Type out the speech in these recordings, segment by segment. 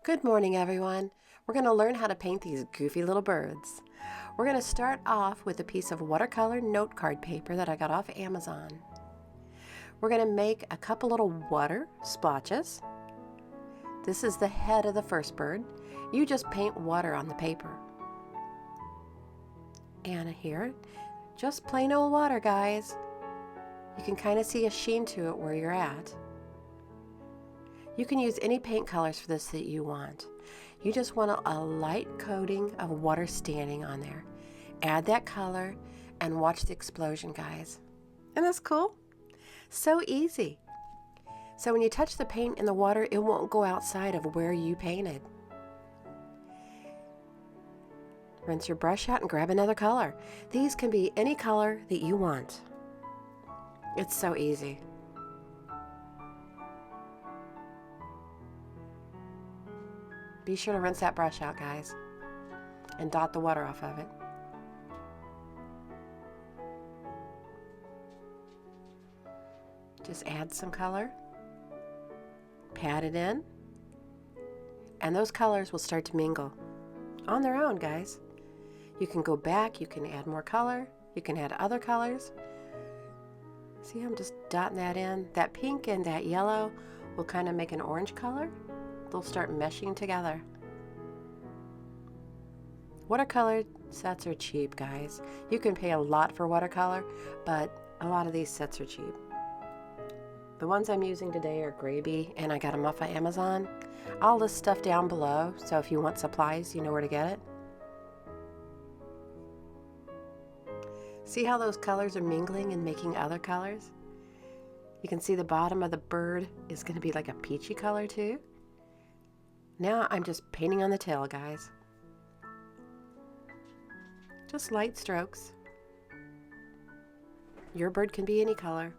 Good morning, everyone. We're going to learn how to paint these goofy little birds. We're going to start off with a piece of watercolor note card paper that I got off Amazon. We're going to make a couple little water splotches. This is the head of the first bird. You just paint water on the paper. And here, just plain old water, guys. You can kind of see a sheen to it where you're at. You can use any paint colors for this that you want. You just want a light coating of water standing on there. Add that color and watch the explosion, guys. Isn't this cool? So easy. So when you touch the paint in the water, it won't go outside of where you painted. Rinse your brush out and grab another color. These can be any color that you want. It's so easy. Be sure to rinse that brush out, guys, and dot the water off of it. Just add some color, pat it in, and those colors will start to mingle on their own, guys. You can go back, you can add more color, you can add other colors. See, I'm just dotting that in. That pink and that yellow will kind of make an orange color. They'll start meshing together. Watercolor sets are cheap, guys. You can pay a lot for watercolor, but a lot of these sets are cheap. The ones I'm using today are Graby, and I got them off of Amazon. I'll list stuff down below, so if you want supplies, you know where to get it. See how those colors are mingling and making other colors? You can see the bottom of the bird is going to be like a peachy color too. Now I'm just painting on the tail, guys. Just light strokes. Your bird can be any color.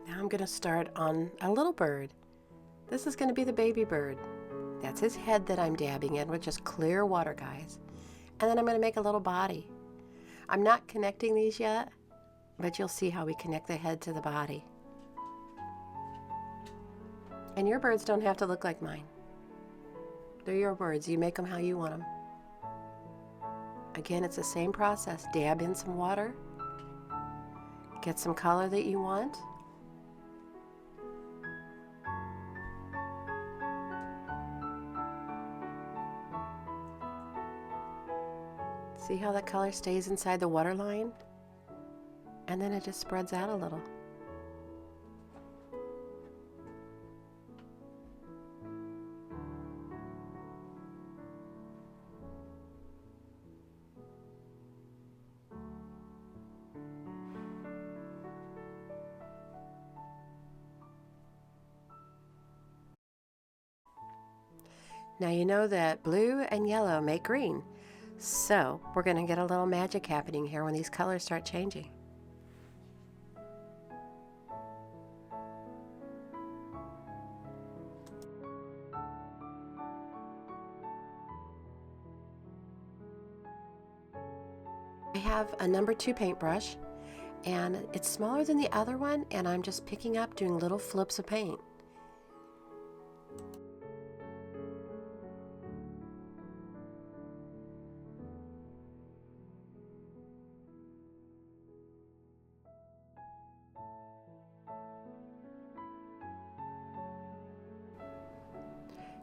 Now I'm going to start on a little bird. This is going to be the baby bird. That's his head that I'm dabbing in with just clear water, guys. And then I'm going to make a little body. I'm not connecting these yet, but you'll see how we connect the head to the body. And your birds don't have to look like mine. They're your birds. You make them how you want them. Again, it's the same process. Dab in some water. Get some color that you want. See how that color stays inside the water line? And then it just spreads out a little. Now you know that blue and yellow make green. So we're going to get a little magic happening here when these colors start changing. I have a number 2 paintbrush, and it's smaller than the other one, and I'm just picking up doing little flips of paint.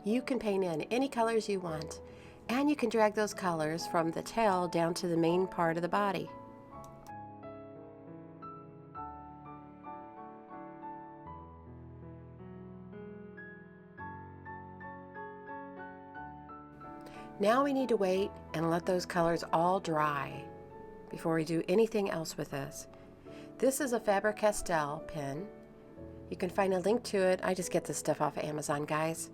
You can paint in any colors you want, and you can drag those colors from the tail down to the main part of the body. Now we need to wait and let those colors all dry before we do anything else with this. This is a Faber-Castell pen. You can find a link to it. I just get this stuff off of Amazon, guys.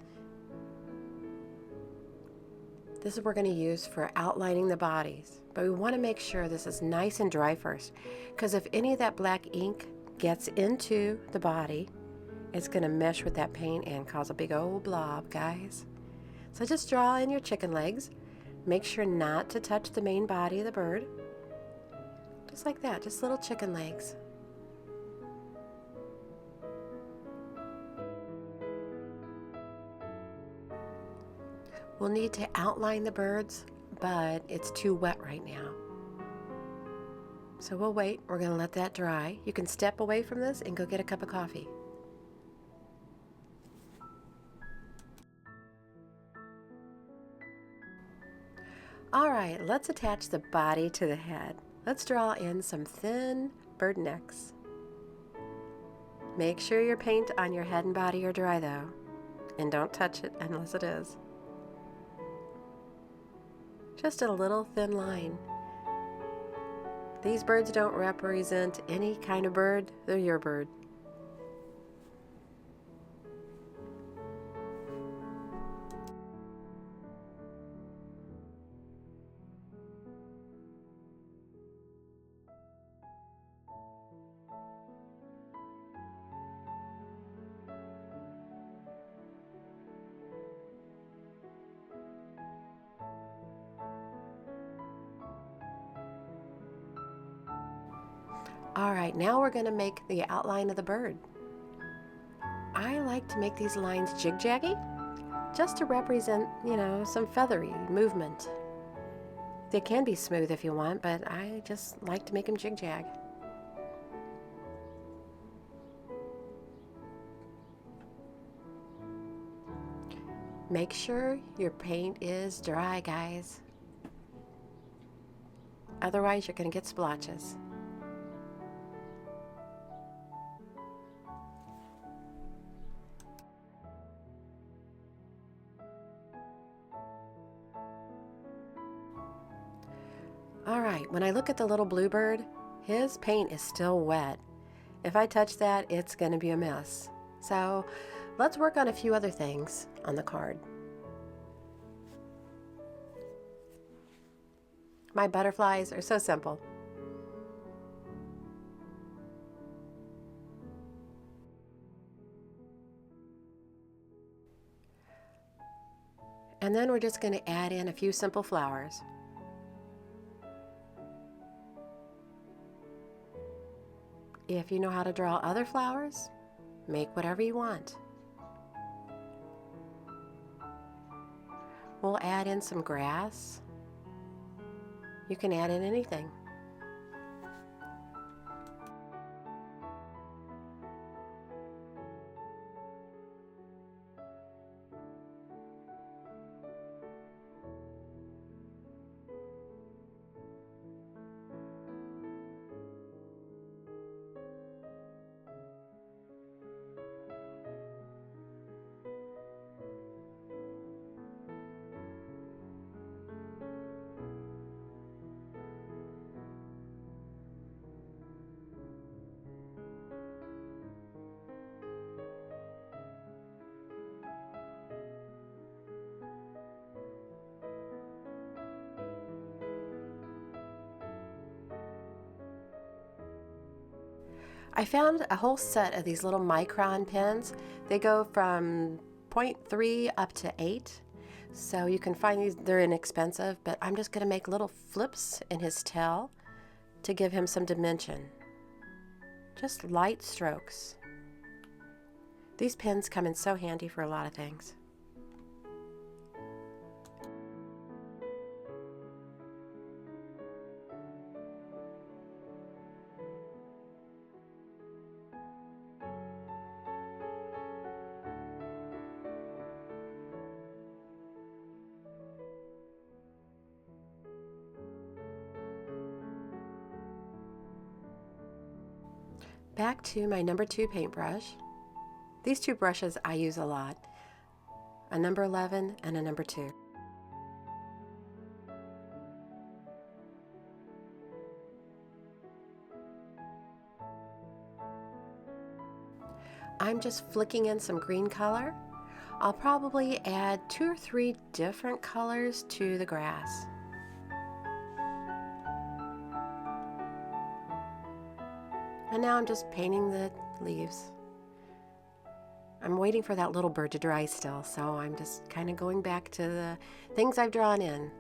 This is what we're going to use for outlining the bodies, but we want to make sure this is nice and dry first, because if any of that black ink gets into the body, it's going to mesh with that paint and cause a big old blob, guys. So just draw in your chicken legs. Make sure not to touch the main body of the bird. Just like that, just little chicken legs. We'll need to outline the birds, but it's too wet right now. So we'll wait. We're going to let that dry. You can step away from this and go get a cup of coffee. All right, let's attach the body to the head. Let's draw in some thin bird necks. Make sure your paint on your head and body are dry though, and don't touch it unless it is. Just a little thin line. These birds don't represent any kind of bird, they're your bird. All right, now we're going to make the outline of the bird. I like to make these lines jig-jaggy, just to represent, some feathery movement. They can be smooth if you want, but I just like to make them jig-jag. Make sure your paint is dry, guys. Otherwise, you're going to get splotches. All right, when I look at the little bluebird, his paint is still wet. If I touch that, it's going to be a mess. So let's work on a few other things on the card. My butterflies are so simple. And then we're just going to add in a few simple flowers. If you know how to draw other flowers, make whatever you want. We'll add in some grass. You can add in anything. I found a whole set of these little micron pens. They go from 0.3 up to 8. So you can find these, they're inexpensive, but I'm just going to make little flips in his tail to give him some dimension. Just light strokes. These pens come in so handy for a lot of things. Back to my number 2 paintbrush. These two brushes I use a lot, a number 11 and a number 2. I'm just flicking in some green color. I'll probably add 2 or 3 different colors to the grass. And now I'm just painting the leaves. I'm waiting for that little bird to dry still, so I'm just kind of going back to the things I've drawn in.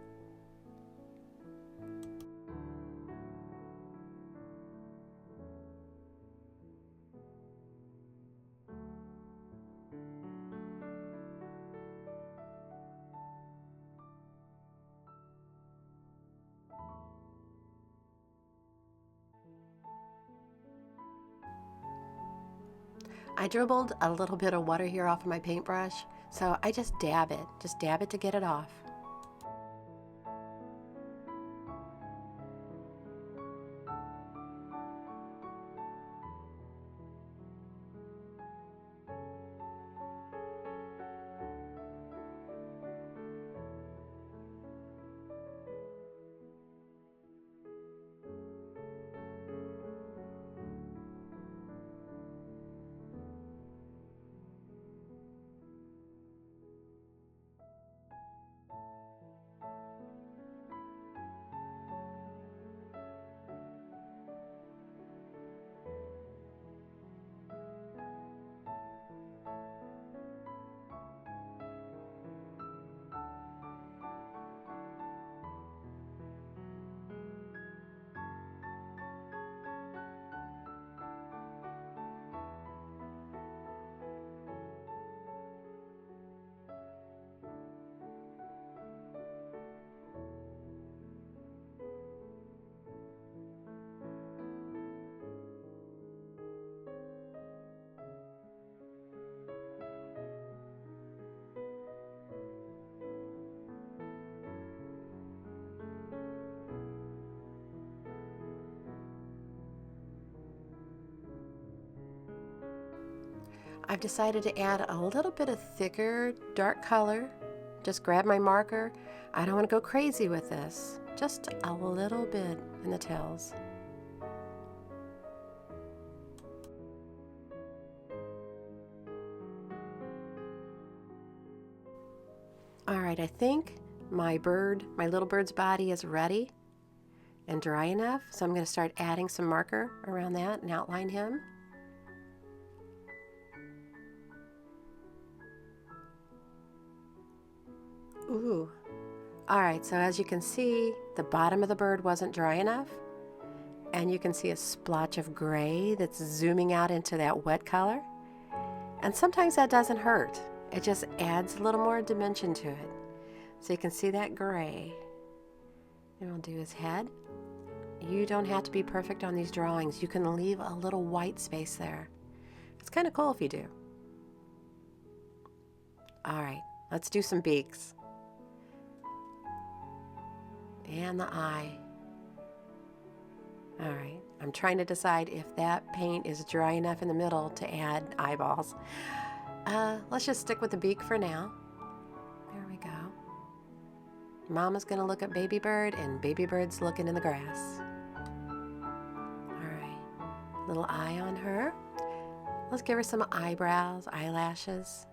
I dribbled a little bit of water here off of my paintbrush, so I just dab it to get it off. I've decided to add a little bit of thicker, dark color. Just grab my marker. I don't want to go crazy with this. Just a little bit in the tails. Alright, I think my little bird's body is ready and dry enough, so I'm going to start adding some marker around that and outline him. Ooh. Alright, so as you can see, the bottom of the bird wasn't dry enough, and you can see a splotch of gray that's zooming out into that wet color. And sometimes that doesn't hurt. It just adds a little more dimension to it. So you can see that gray. And we'll do his head. You don't have to be perfect on these drawings. You can leave a little white space there. It's kind of cool if you do. Alright, let's do some beaks. And the eye. Alright, I'm trying to decide if that paint is dry enough in the middle to add eyeballs. Let's just stick with the beak for now. There we go. Mama's gonna look at baby bird, and baby bird's looking in the grass. Alright, little eye on her. Let's give her some eyebrows, eyelashes.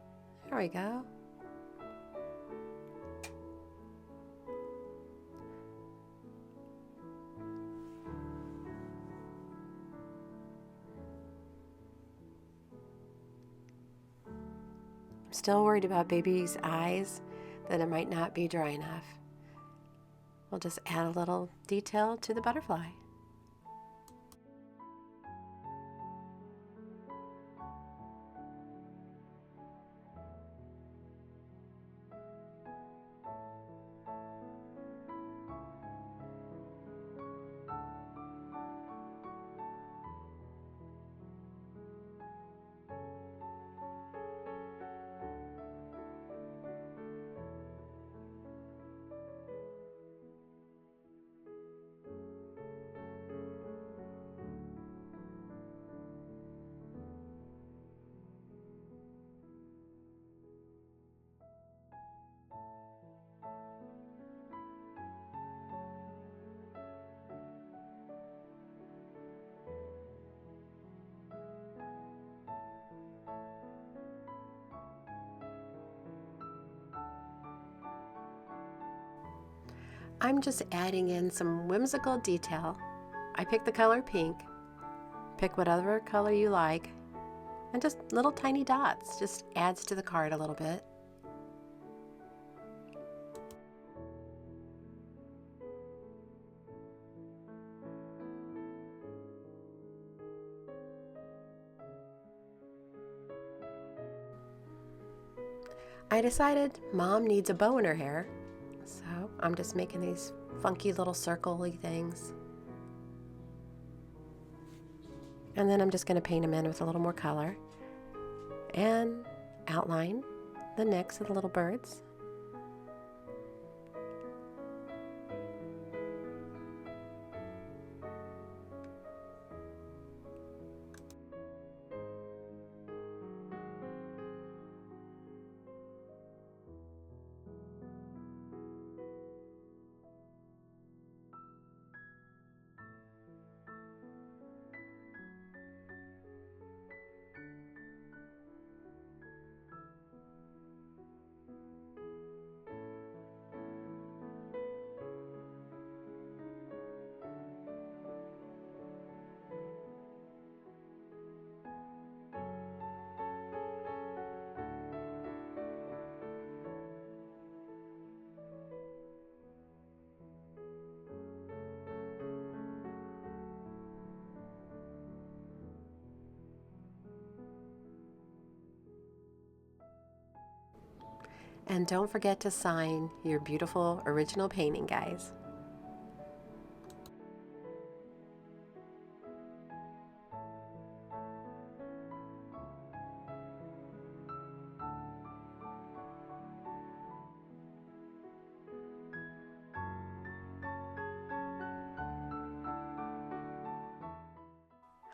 There we go. I'm still worried about baby's eyes, that it might not be dry enough. We'll just add a little detail to the butterfly. I'm just adding in some whimsical detail. I picked the color pink. Pick whatever color you like. And just little tiny dots, just adds to the card a little bit. I decided Mom needs a bow in her hair, so I'm just making these funky little circle-y things. And then I'm just going to paint them in with a little more color and outline the necks of the little birds. And don't forget to sign your beautiful original painting, guys.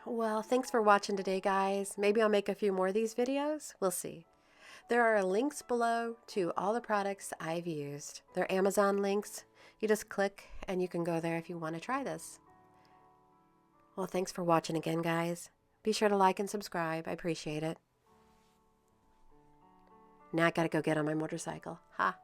Well, thanks for watching today, guys. Maybe I'll make a few more of these videos. We'll see. There are links below to all the products I've used. They're Amazon links. You just click and you can go there if you want to try this. Well, thanks for watching again, guys. Be sure to like and subscribe. I appreciate it. Now I gotta go get on my motorcycle. Ha!